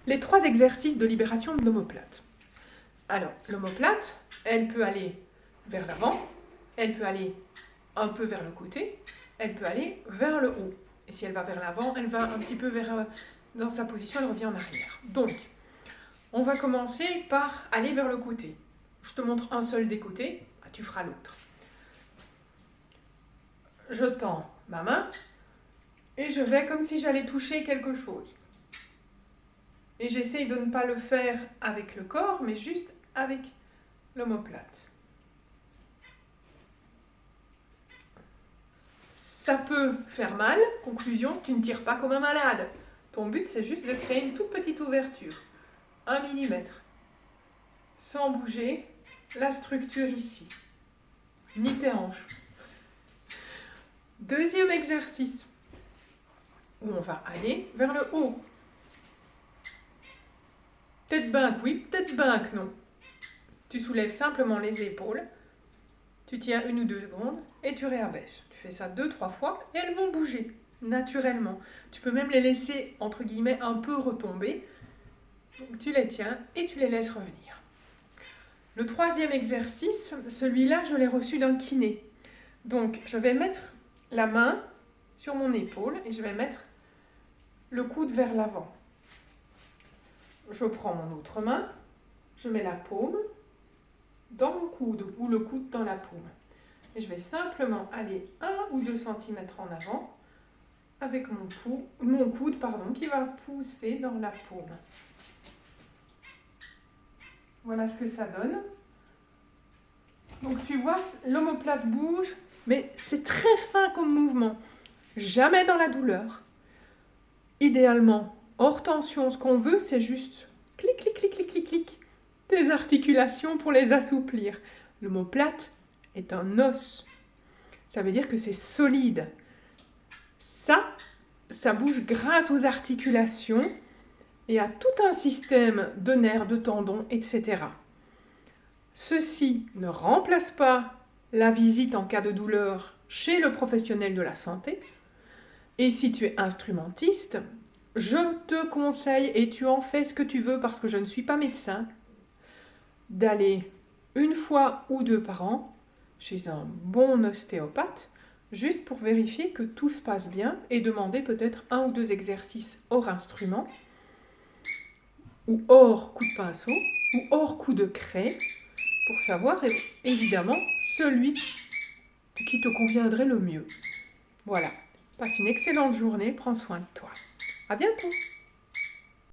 les 3 exercices de libération de l'omoplate. Alors, l'omoplate, elle peut aller vers l'avant, elle peut aller un peu vers le côté, elle peut aller vers le haut. Et si elle va vers l'avant, elle va un petit peu vers, dans sa position, elle revient en arrière. Donc, on va commencer par aller vers le côté. Je te montre un seul des côtés, tu feras l'autre. Je tends ma main et je vais comme si j'allais toucher quelque chose. Et j'essaye de ne pas le faire avec le corps, mais juste avec l'omoplate. Ça peut faire mal. Conclusion, tu ne tires pas comme un malade. Ton but, c'est juste de créer une toute petite ouverture. 1 mm. Sans bouger la structure ici. Ni tes hanches. Deuxième exercice, où on va aller vers le haut. Tête banque, oui, tête banque, non. Tu soulèves simplement les épaules, tu tiens 1 ou 2 secondes et tu réabaisses. Tu fais ça 2-3 fois et elles vont bouger naturellement. Tu peux même les laisser, entre guillemets, un peu retomber. Donc tu les tiens et tu les laisses revenir. Le troisième exercice, celui-là, je l'ai reçu d'un kiné. Donc je vais mettre la main sur mon épaule et je vais mettre le coude vers l'avant. Je prends mon autre main, je mets la paume dans mon coude ou le coude dans la paume. Et je vais simplement aller 1 ou 2 cm en avant avec mon coude qui va pousser dans la paume. Voilà ce que ça donne. Donc tu vois, l'omoplate bouge, mais c'est très fin comme mouvement. Jamais dans la douleur. Idéalement, hors tension, ce qu'on veut, c'est juste clic, clic, clic, clic, clic, clic. Tes articulations pour les assouplir. L'omoplate est un os. Ça veut dire que c'est solide. Ça bouge grâce aux articulations et à tout un système de nerfs, de tendons, etc. Ceci ne remplace pas la visite en cas de douleur chez le professionnel de la santé. Et si tu es instrumentiste, je te conseille, et tu en fais ce que tu veux parce que je ne suis pas médecin, d'aller 1 fois ou 2 par an chez un bon ostéopathe, juste pour vérifier que tout se passe bien et demander peut-être 1 ou 2 exercices hors instrument, ou hors coup de pinceau, ou hors coup de craie, pour savoir évidemment celui qui te conviendrait le mieux. Voilà, passe une excellente journée, prends soin de toi. À bientôt!